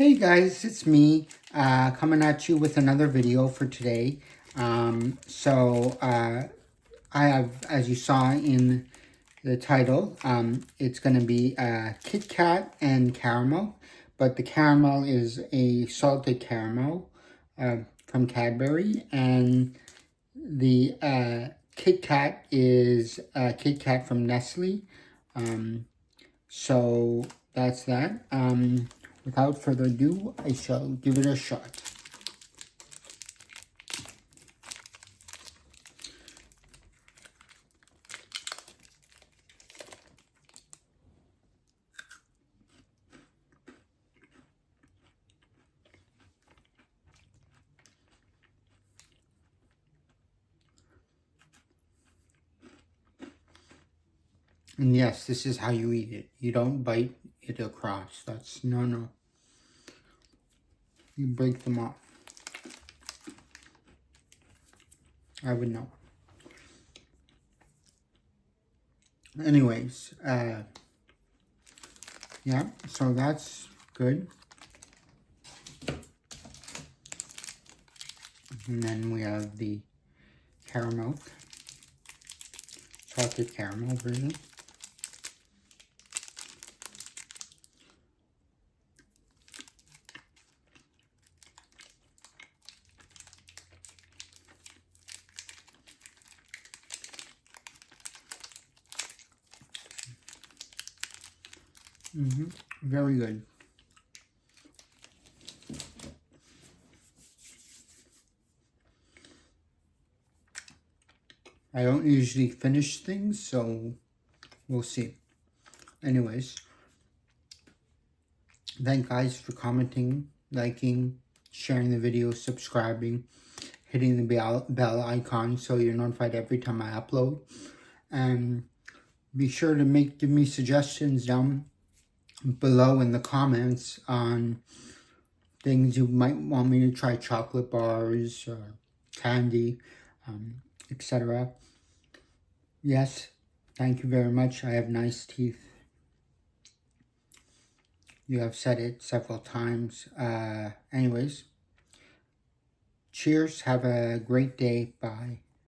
Hey guys, it's me coming at you with another video for today. I have, as you saw in the title, it's going to be Kit Kat and caramel, but the caramel is a salted caramel from Cadbury, and the Kit Kat is Kit Kat from Nestle. So that's that. Without further ado, I shall give it a shot. And yes, this is how you eat it. You don't bite it across. That's no. You break them off. I would know. Anyways, yeah, so that's good. And then we have the caramel, salted caramel version. Very good. I don't usually finish things, so we'll see. Anyways, thank guys for commenting, liking, sharing the video, subscribing, hitting the bell icon so you're notified every time I upload. And be sure to give me suggestions down below in the comments on things you might want me to try, chocolate bars, candy, etc. Yes, thank you very much. I have nice teeth. You have said it several times. Anyways, cheers. Have a great day. Bye.